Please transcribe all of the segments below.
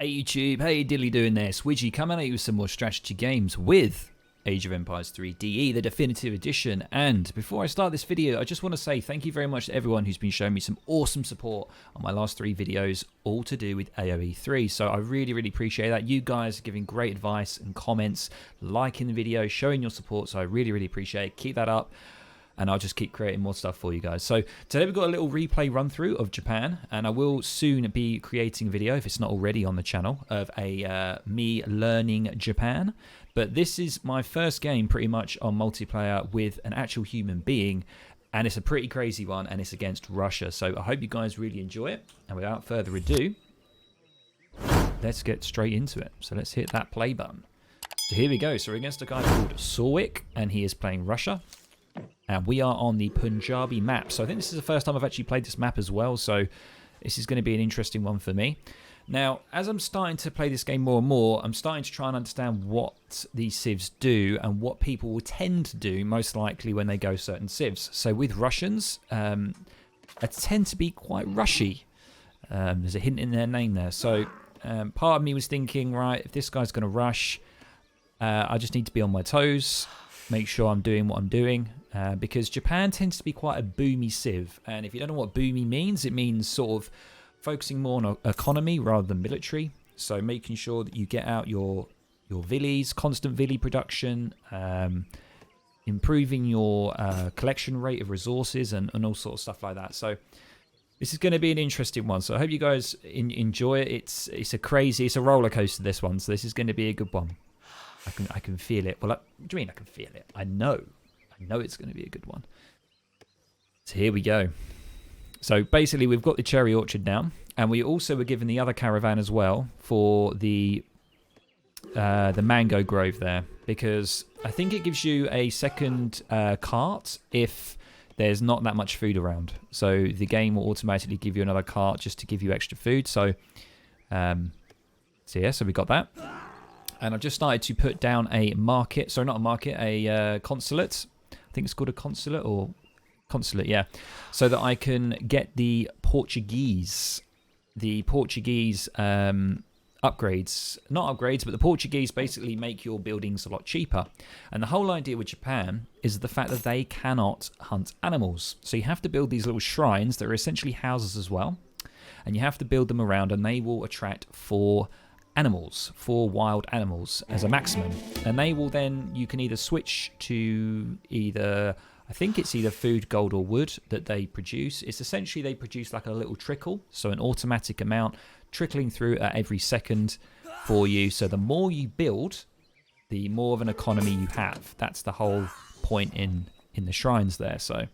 Hey YouTube, hey diddly doing there, Swidgy coming at you with some more strategy games with Age of Empires 3 DE, the definitive edition. And before I start this video, I just want to say thank you very much to everyone who's been showing me some awesome support on my last 3 videos, all to do with AoE 3. So I really appreciate that. You guys are giving great advice and comments, liking the video, showing your support, so I really appreciate it. Keep that up. And I'll just keep creating more stuff for you guys. So today we've got a little replay run through of Japan, and I will soon be creating a video, if it's not already on the channel, of me learning Japan. But this is my first game pretty much on multiplayer with an actual human being, and it's a pretty crazy one, and it's against Russia. So I hope you guys really enjoy it, and without further ado, let's get straight into it. So let's hit that play button. So here we go. So we're against a guy called Sorwick, and he is playing Russia. And we are on the Punjabi map. So I think this is the first time I've actually played this map as well. So this is going to be an interesting one for me. Now, as I'm starting to play this game more and more, I'm starting to try and understand what these civs do and what people will tend to do most likely when they go certain civs. So with Russians, I tend to be quite rushy. There's a hint in their name there. So part of me was thinking, right, if this guy's going to rush, I just need to be on my toes, make sure I'm doing what I'm doing. Because Japan tends to be quite a boomy civ, and if you don't know what boomy means, it means sort of focusing more on economy rather than military. So making sure that you get out your villies, constant villi production, improving your collection rate of resources, and all sorts of stuff like that. So this is going to be an interesting one. So I hope you guys enjoy it. It's a roller coaster, this one. So this is going to be a good one. I can feel it. Well, what do you mean I can feel it? I know it's going to be a good one. So here we go. So basically we've got the cherry orchard now, and we also were given the other caravan as well for the mango grove there, because I think it gives you a second cart if there's not that much food around. So the game will automatically give you another cart just to give you extra food. So so we got that. And I've just started to put down a market. Sorry, not a market, a consulate. I think it's called a consulate, or consulate, yeah. So that I can get the Portuguese upgrades. Not upgrades, but the Portuguese basically make your buildings a lot cheaper. And the whole idea with Japan is the fact that they cannot hunt animals. So you have to build these little shrines that are essentially houses as well. And you have to build them around, and they will attract 4 wild animals as a maximum, and they will then, you can either switch to I think it's either food, gold, or wood that they produce. It's essentially they produce like a little trickle, so an automatic amount trickling through at every second for you. So the more you build, the more of an economy you have. That's the whole point in the shrines there. So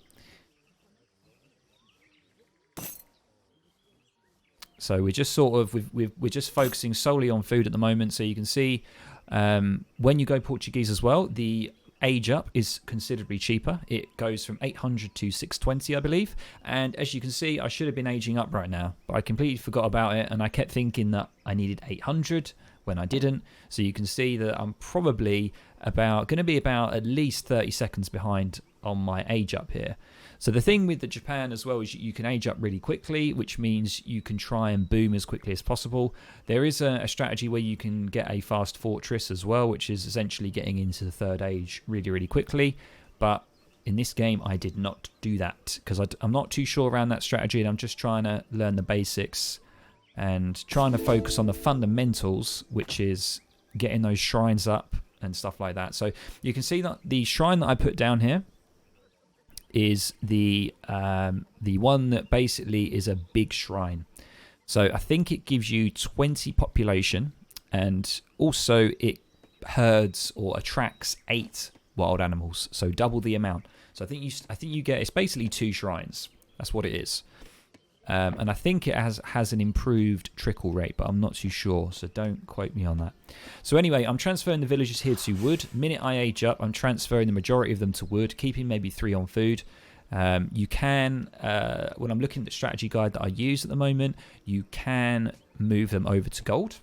we're just sort of we're just focusing solely on food at the moment. So you can see when you go Portuguese as well, the age up is considerably cheaper. It goes from 800 to 620, I believe. And as you can see, I should have been aging up right now, but I completely forgot about it, and I kept thinking that I needed 800 when I didn't. So you can see that I'm probably going to be about at least 30 seconds behind on my age up here. So the thing with the Japan as well is you can age up really quickly, which means you can try and boom as quickly as possible. There is a strategy where you can get a fast fortress as well, which is essentially getting into the third age really quickly. But in this game, I did not do that because I'm not too sure around that strategy, and I'm just trying to learn the basics and trying to focus on the fundamentals, which is getting those shrines up and stuff like that. So you can see that the shrine that I put down here is the one that basically is a big shrine. So I think it gives you 20 population, and also it herds or attracts 8 wild animals, so double the amount. So I think you get, it's basically 2 shrines. That's what it is. And I think it has an improved trickle rate, but I'm not too sure, so don't quote me on that. So anyway, I'm transferring the villagers here to wood. Minute I age up, I'm transferring the majority of them to wood, keeping maybe 3 on food. You can, when I'm looking at the strategy guide that I use at the moment, you can move them over to gold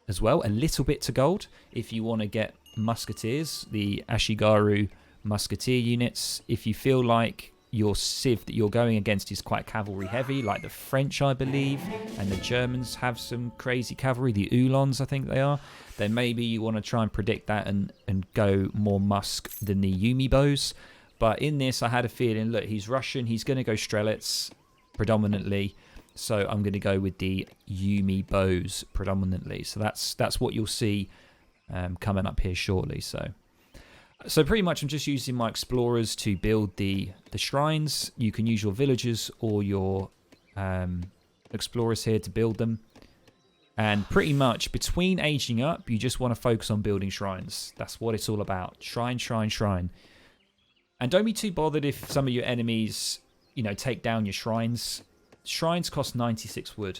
as well, a little bit to gold, if you want to get musketeers, the Ashigaru musketeer units. If you feel like your civ that you're going against is quite cavalry heavy, like the French, I believe, and the Germans have some crazy cavalry, the Uhlans, I think they are, then maybe you want to try and predict that and go more Musk than the Yumi bows. But in this, I had a feeling, look, he's Russian, he's going to go Strelets predominantly, so I'm going to go with the Yumi bows predominantly. So that's what you'll see coming up here shortly. So pretty much I'm just using my explorers to build the shrines. You can use your villagers or your explorers here to build them. And pretty much between aging up, you just want to focus on building shrines. That's what it's all about. Shrine, shrine, shrine. And don't be too bothered if some of your enemies, take down your shrines. Shrines cost 96 wood,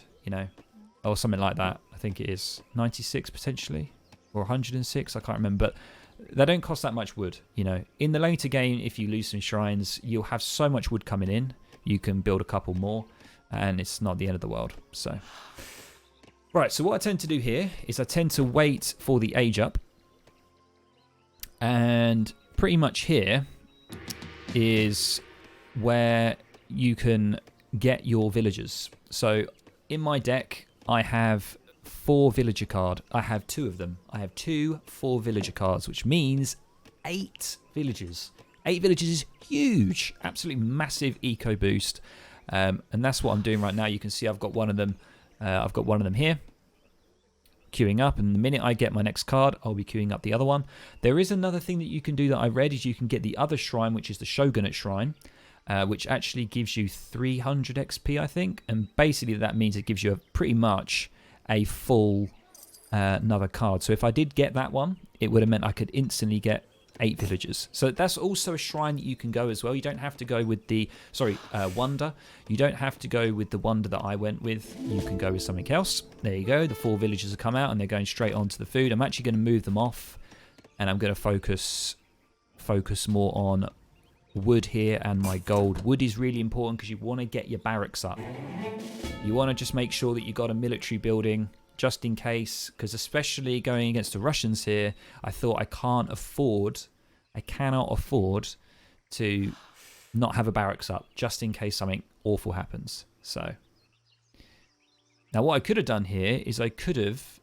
or something like that. I think it is 96 potentially, or 106. I can't remember, but they don't cost that much wood. In the later game, if you lose some shrines, you'll have so much wood coming in. You can build a couple more, and it's not the end of the world. So, right. So what I tend to do here is I tend to wait for the age up, and pretty much here is where you can get your villagers. So in my deck, I have 4 villager card. I have 2 of them. I have 2 4 villager cards, which means 8 villagers. 8 villagers is huge, absolutely massive eco boost, and that's what I'm doing right now. You can see I've got one of them. I've got one of them here, queuing up, and the minute I get my next card, I'll be queuing up the other one. There is another thing that you can do that I read, is you can get the other shrine, which is the Shogunate shrine, which actually gives you 300 XP, I think, and basically that means it gives you pretty much a full another card. So if I did get that one, it would have meant I could instantly get 8 villagers. So that's also a shrine that you can go as well. You don't have to go with the wonder. You don't have to go with the wonder that I went with. You can go with something else. There you go. The 4 villagers have come out and they're going straight onto the food. I'm actually going to move them off, and I'm going to focus more on wood here and my gold. Wood is really important because you want to get your barracks up. You want to just make sure that you got a military building just in case, because especially going against the Russians here, I thought I cannot afford to not have a barracks up just in case something awful happens. So now what I could have done here is I could have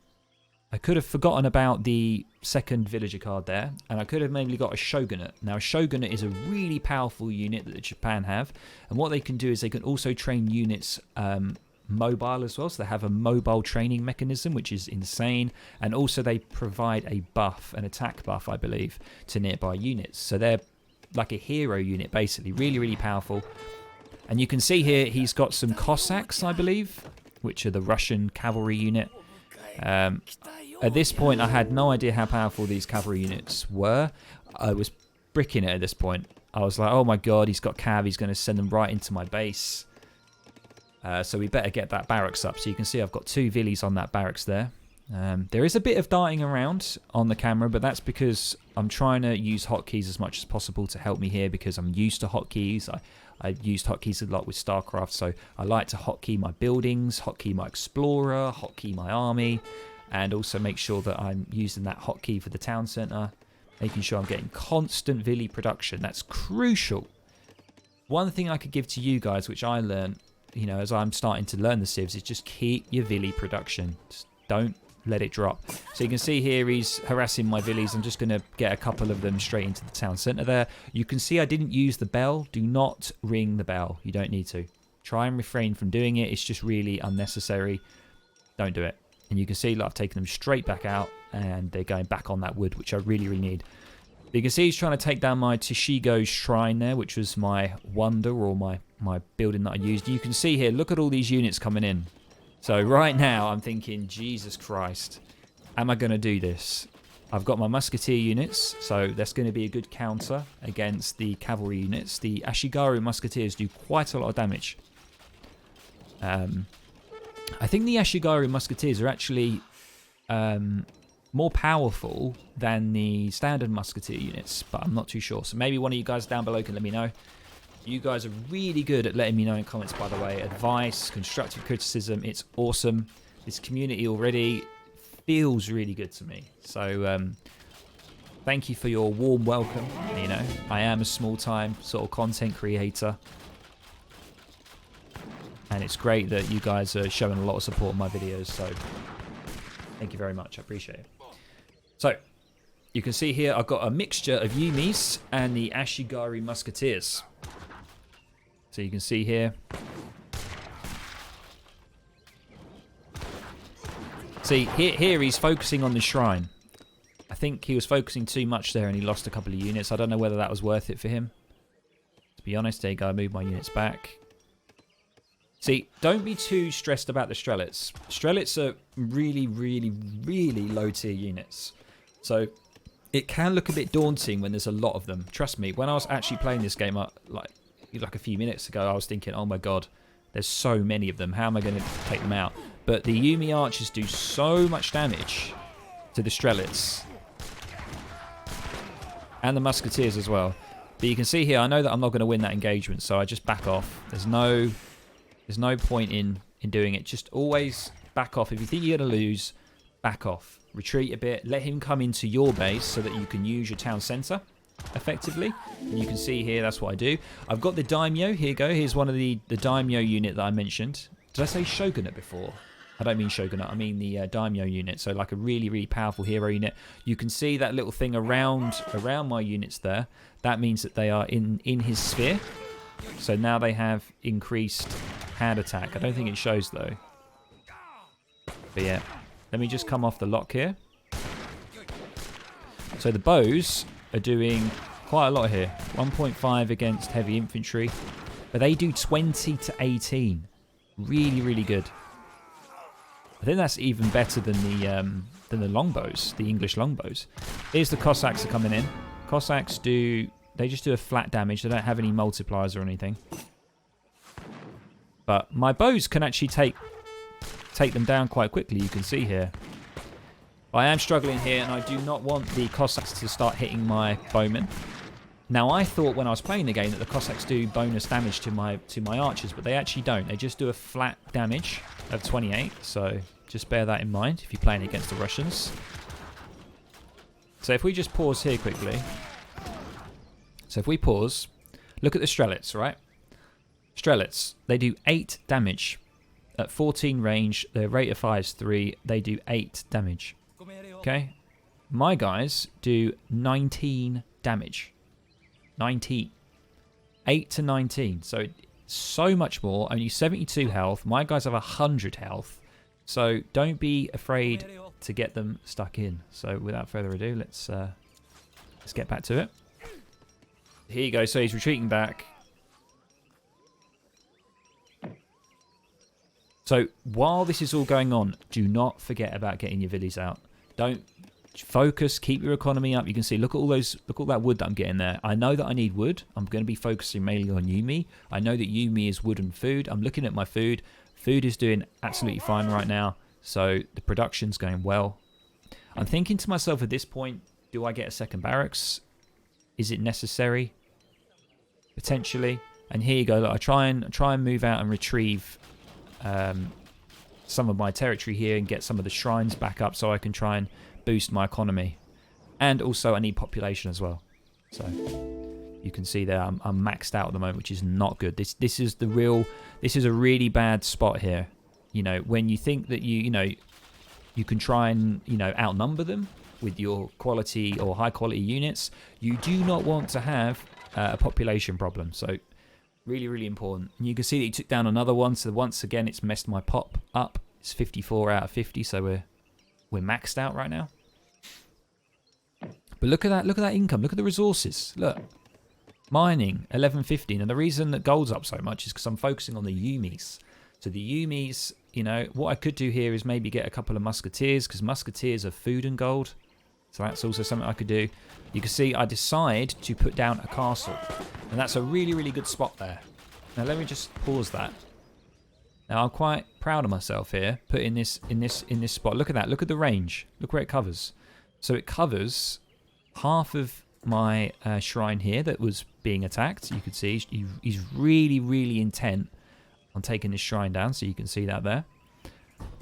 forgotten about the second villager card there, and I could have mainly got a Shogunate. Now, a Shogunate is a really powerful unit that Japan have, and what they can do is they can also train units mobile as well, so they have a mobile training mechanism, which is insane, and also they provide a buff, an attack buff, I believe, to nearby units. So they're like a hero unit, basically, really, really powerful. And you can see here he's got some Cossacks, I believe, which are the Russian cavalry unit. At this point, I had no idea how powerful these cavalry units were. I was bricking it at this point. I was like, oh my god, he's got cav, he's going to send them right into my base. So we better get that barracks up. So you can see I've got 2 villies on that barracks there. There is a bit of darting around on the camera, but that's because I'm trying to use hotkeys as much as possible to help me here, because I'm used to hotkeys. I used hotkeys a lot with StarCraft, so I like to hotkey my buildings, hotkey my explorer, hotkey my army, and also make sure that I'm using that hotkey for the town centre, making sure I'm getting constant villi production. That's crucial. One thing I could give to you guys, which I learned, as I'm starting to learn the civs, is just keep your villi production. Just don't let it drop. So you can see here he's harassing my villies. I'm just going to get a couple of them straight into the town centre there. You can see I didn't use the bell. Do not ring the bell. You don't need to. Try and refrain from doing it. It's just really unnecessary. Don't do it. And you can see I've taken them straight back out, and they're going back on that wood, which I really, really need. You can see he's trying to take down my Toshigo shrine there, which was my wonder, or my building that I used. You can see here, look at all these units coming in. So right now I'm thinking, Jesus Christ, am I going to do this? I've got my musketeer units, so that's going to be a good counter against the cavalry units. The Ashigaru musketeers do quite a lot of damage. I think the Ashigaru musketeers are actually more powerful than the standard musketeer units, but I'm not too sure. So maybe one of you guys down below can let me know. You guys are really good at letting me know in comments, by the way. Advice, constructive criticism, it's awesome. This community already feels really good to me. So thank you for your warm welcome. You know, I am a small-time sort of content creator. And it's great that you guys are showing a lot of support in my videos. So thank you very much. I appreciate it. So you can see here I've got a mixture of Yumis and the Ashigari Musketeers. So you can see here. See, here he's focusing on the shrine. I think he was focusing too much there and he lost a couple of units. I don't know whether that was worth it for him. To be honest, there you go. I moved my units back. See, don't be too stressed about the Strelets. Strelets are really, really, really low tier units. So it can look a bit daunting when there's a lot of them. Trust me, when I was actually playing this game like a few minutes ago, I was thinking, oh my god, there's so many of them. How am I going to take them out? But the Yumi archers do so much damage to the Strelets. And the Musketeers as well. But you can see here, I know that I'm not going to win that engagement, so I just back off. There's no point in doing it. Just always back off. If you think you're going to lose, back off. Retreat a bit. Let him come into your base so that you can use your town centre effectively. And you can see here, that's what I do. I've got the Daimyo. Here you go. Here's one of the Daimyo unit that I mentioned. Did I say Shogunate before? I don't mean Shogunate. I mean the Daimyo unit. So like a really, really powerful hero unit. You can see that little thing around my units there. That means that they are in his sphere. So now they have increased hand attack. I don't think it shows though. But yeah, let me just come off the lock here. So the bows are doing quite a lot here. 1.5 against heavy infantry. But they do 20 to 18. Really, really good. I think that's even better than the longbows, the English longbows. Here's the Cossacks are coming in. Cossacks they just do a flat damage. They don't have any multipliers or anything. But my bows can actually take them down quite quickly, you can see here. I am struggling here, and I do not want the Cossacks to start hitting my bowmen. Now, I thought when I was playing the game that the Cossacks do bonus damage to my archers, but they actually don't. They just do a flat damage of 28, so just bear that in mind if you're playing against the Russians. So if we just pause here quickly. So if we pause, look at the Strelets, right? Strelets, they do 8 damage. At 14 range, their rate of fire is 3. They do 8 damage. Okay? My guys do 19 damage. 19. 8 to 19. So much more. Only 72 health. My guys have 100 health. So don't be afraid to get them stuck in. So without further ado, let's get back to it. Here you go. So he's retreating back. So while this is all going on, do not forget about getting your villies out. Don't focus, keep your economy up. You can see, look at all that wood that I'm getting there. I know that I need wood. I'm going to be focusing mainly on Yumi. I know that Yumi is wood and food. I'm looking at my food. Food is doing absolutely fine right now. So the production's going well. I'm thinking to myself at this point, do I get a second barracks? Is it necessary? Potentially. And here you go. Look, I try and move out and retrieve some of my territory here and get some of the shrines back up so I can try and boost my economy. And also I need population as well. So you can see there I'm maxed out at the moment, which is not good. This is a really bad spot here. You know, when you think that you can try and outnumber them with your quality or high quality units, you do not want to have a population problem. So really, really important. And you can see that he took down another one. So once again, it's messed my pop up. It's 54 out of 50. So we're maxed out right now. But look at that. Look at that income. Look at the resources. Look. Mining, 11.15. And the reason that gold's up so much is because I'm focusing on the Yumis. So the Yumis, what I could do here is maybe get a couple of Musketeers, because Musketeers are food and gold. So that's also something I could do. You can see I decide to put down a castle. And that's a really, really good spot there. Now let me just pause that. Now I'm quite proud of myself here, putting this in this spot. Look at that. Look at the range. Look where it covers. So it covers half of my shrine here that was being attacked. You could see he's really, really intent on taking this shrine down. So you can see that there.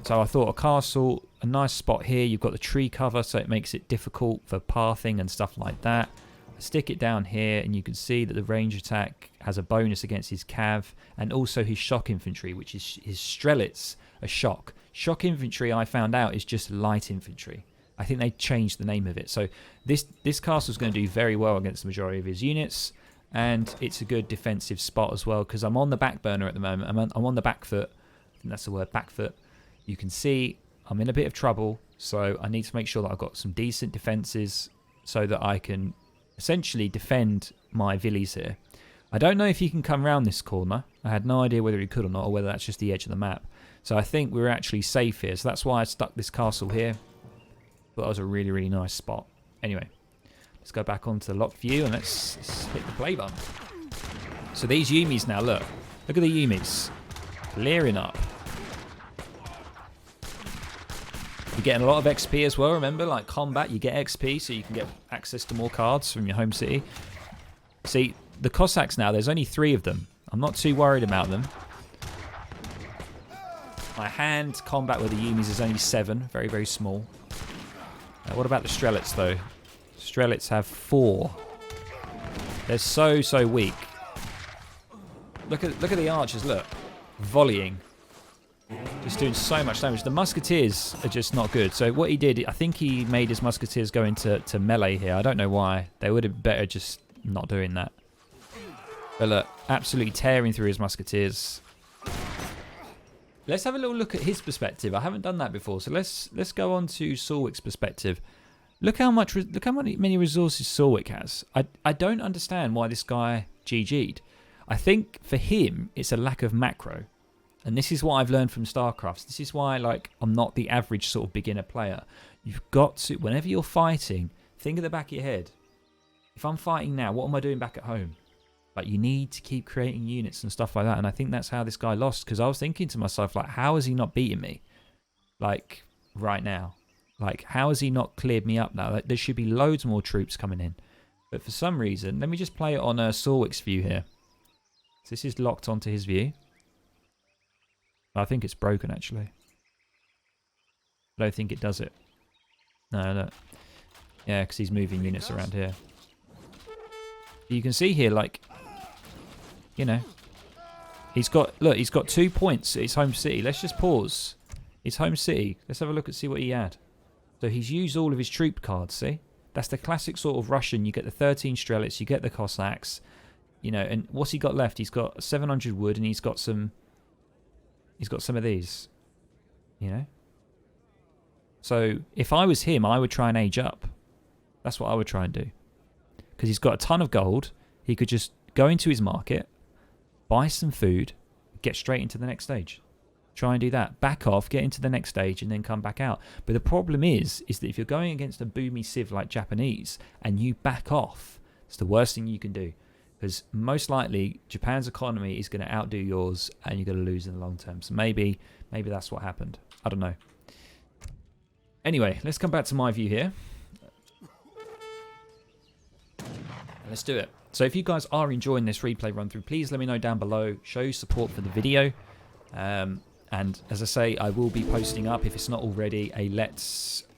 So I thought a castle, a nice spot here. You've got the tree cover, so it makes it difficult for pathing and stuff like that. I stick it down here, and you can see that the range attack has a bonus against his cav, and also his shock infantry, which is his strelets, a shock. Shock infantry, I found out, is just light infantry. I think they changed the name of it. So this castle is going to do very well against the majority of his units, and it's a good defensive spot as well, because I'm on the back burner at the moment. I'm on the back foot. I think that's the word, back foot. You can see I'm in a bit of trouble, so I need to make sure that I've got some decent defenses so that I can essentially defend my villies here. I don't know if he can come around this corner. I had no idea whether he could or not, or whether that's just the edge of the map. So I think we're actually safe here. So that's why I stuck this castle here. But that was a really, really nice spot. Anyway, let's go back onto the locked view and let's hit the play button. So these Yumis now, look at the Yumis. Clearing up. You're getting a lot of XP as well, remember, like combat, you get XP, so you can get access to more cards from your home city. See, the Cossacks now, there's only 3 of them. I'm not too worried about them. My hand combat with the Yumis is only 7, very, very small. What about the Strelets, though? Strelets have 4. They're so, so weak. Look at the archers, look. Volleying. Just doing so much damage. The musketeers are just not good. So what he did, I think he made his musketeers go into melee here. I don't know why. They would have been better just not doing that. But look, absolutely tearing through his musketeers. Let's have a little look at his perspective. I haven't done that before. So let's go on to Solwick's perspective. Look how many resources Solwick has. I don't understand why this guy GG'd. I think for him it's a lack of macro. And this is what I've learned from StarCraft. This is why, like, I'm not the average sort of beginner player. You've got to, whenever you're fighting, think at the back of your head. If I'm fighting now, what am I doing back at home? Like, you need to keep creating units and stuff like that. And I think that's how this guy lost. Because I was thinking to myself, like, how has he not beaten me? Like, right now. Like, how has he not cleared me up now? Like, there should be loads more troops coming in. But for some reason, let me just play it on Solwick's view here. So this is locked onto his view. I think it's broken, actually. I don't think it does it. No. Yeah, because he's moving units around here. You can see here, like, you know, he's got 2 points at his home city. Let's just pause. His home city. Let's have a look and see what he had. So he's used all of his troop cards, see? That's the classic sort of Russian. You get the 13 Strelets, you get the Cossacks, you know, and what's he got left? He's got 700 wood and he's got some of these, you know. So if I was him, I would try and age up. That's what I would try and do. Because he's got a ton of gold. He could just go into his market, buy some food, get straight into the next stage. Try and do that. Back off, get into the next stage, and then come back out. But the problem is that if you're going against a boomy civ like Japanese, and you back off, it's the worst thing you can do. Because most likely, Japan's economy is going to outdo yours, and you're going to lose in the long term. So maybe that's what happened. I don't know. Anyway, let's come back to my view here. Let's do it. So if you guys are enjoying this replay run through, please let me know down below. Show your support for the video. And as I say, I will be posting up, if it's not already, a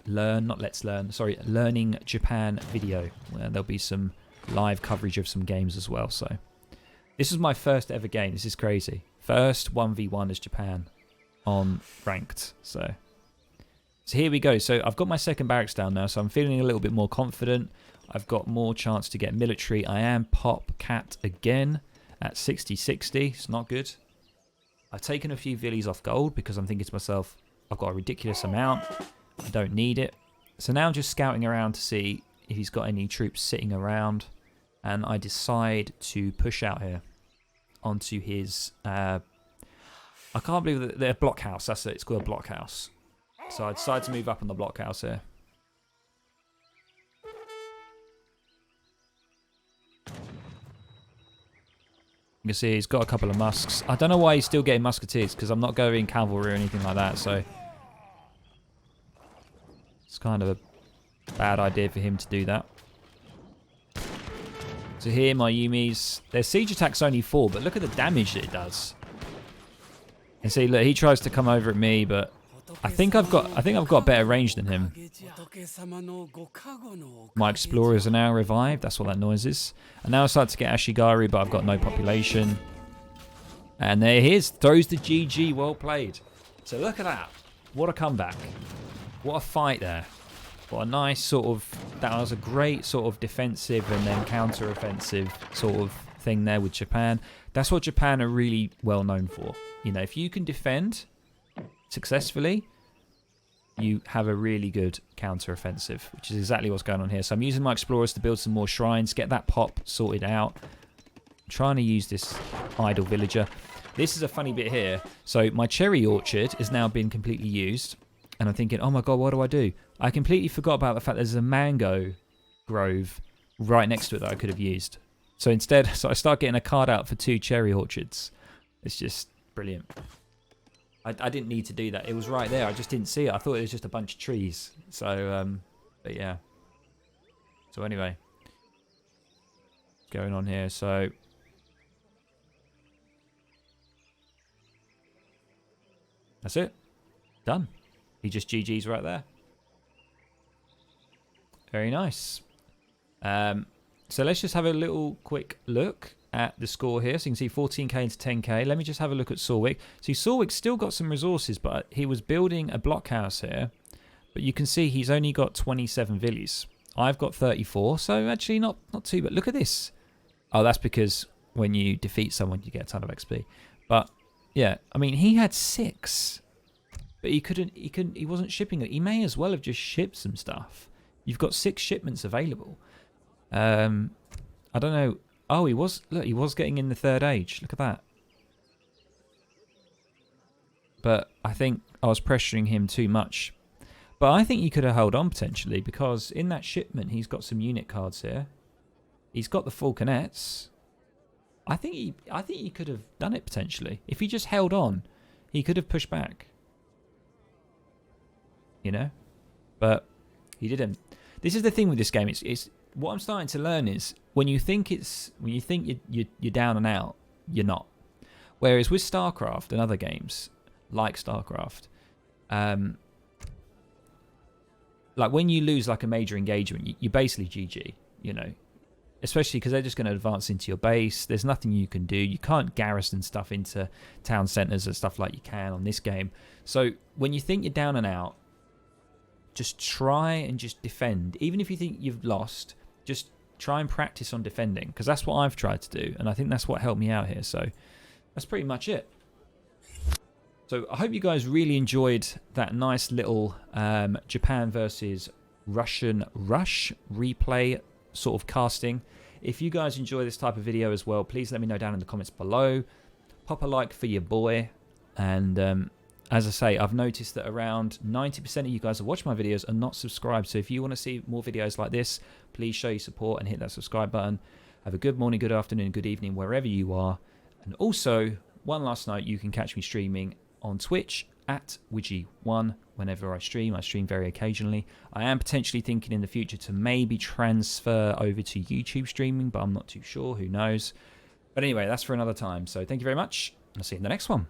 Learning Japan video. Where there'll be some live coverage of some games as well. So this is my first ever game. This is crazy. First 1v1 as Japan on ranked. So here we go. So I've got my second barracks down now, so I'm feeling a little bit more confident. I've got more chance to get military. I am pop cat again at 60-60. It's not good. I've taken a few villies off gold because I'm thinking to myself, I've got a ridiculous amount. I don't need it. So now I'm just scouting around to see if he's got any troops sitting around. And I decide to push out here onto his... I can't believe that they're blockhouse. That's it. It's called a blockhouse. So I decide to move up on the blockhouse here. You can see he's got a couple of musks. I don't know why he's still getting musketeers, because I'm not going cavalry or anything like that, so it's kind of a bad idea for him to do that. So here, my Yumis, their siege attack's only 4, but look at the damage that it does. And see, look, he tries to come over at me, but I think I've got better range than him. My explorers are now revived. That's what that noise is. And now I start to get Ashigaru, but I've got no population. And there he is. Throws the GG. Well played. So look at that. What a comeback. What a fight there. What a nice sort of... That was a great sort of defensive and then counter-offensive sort of thing there with Japan. That's what Japan are really well known for. You know, if you can defend successfully, you have a really good counter-offensive, which is exactly what's going on here. So I'm using my explorers to build some more shrines, get that pop sorted out. I'm trying to use this idle villager. This is a funny bit here. So my cherry orchard has now been completely used. And I'm thinking, oh my god, what do I do? I completely forgot about the fact there's a mango grove right next to it that I could have used. So instead, I start getting a card out for 2 cherry orchards. It's just brilliant. I didn't need to do that. It was right there. I just didn't see it. I thought it was just a bunch of trees. So, but yeah. So anyway. What's going on here? So... That's it. Done. He just GG's right there. Very nice. So let's just have a little quick look at the score here. So you can see 14k into 10k. Let me just have a look at Sorwick. See, Sorwick's still got some resources, but he was building a blockhouse here. But you can see he's only got 27 villas. I've got 34, so actually not too bad. Look at this. Oh, that's because when you defeat someone, you get a ton of XP. But yeah, I mean, he had 6. But he wasn't shipping it. He may as well have just shipped some stuff. You've got 6 shipments available. I don't know. Oh, he was getting in the 3rd age. Look at that. But I think I was pressuring him too much. But I think he could have held on potentially, because in that shipment he's got some unit cards here. He's got the falconets. I think he could have done it potentially. If he just held on, he could have pushed back. You know? But he didn't. This is the thing with this game. It's what I'm starting to learn is when you think you're down and out, you're not. Whereas with StarCraft and other games like StarCraft, like when you lose like a major engagement, you basically GG. You know, especially because they're just going to advance into your base. There's nothing you can do. You can't garrison stuff into town centers and stuff like you can on this game. So when you think you're down and out, just try and just defend. Even if you think you've lost, just try and practice on defending, because that's what I've tried to do, and I think that's what helped me out here. So that's pretty much it. So I hope you guys really enjoyed that nice little Japan versus Russian Rush replay sort of casting. If you guys enjoy this type of video as well, please let me know down in the comments below. Pop a like for your boy, and as I say, I've noticed that around 90% of you guys that watch my videos are not subscribed. So if you want to see more videos like this, please show your support and hit that subscribe button. Have a good morning, good afternoon, good evening, wherever you are. And also, one last note, you can catch me streaming on Twitch at Widgie1 whenever I stream. I stream very occasionally. I am potentially thinking in the future to maybe transfer over to YouTube streaming, but I'm not too sure. Who knows? But anyway, that's for another time. So thank you very much. I'll see you in the next one.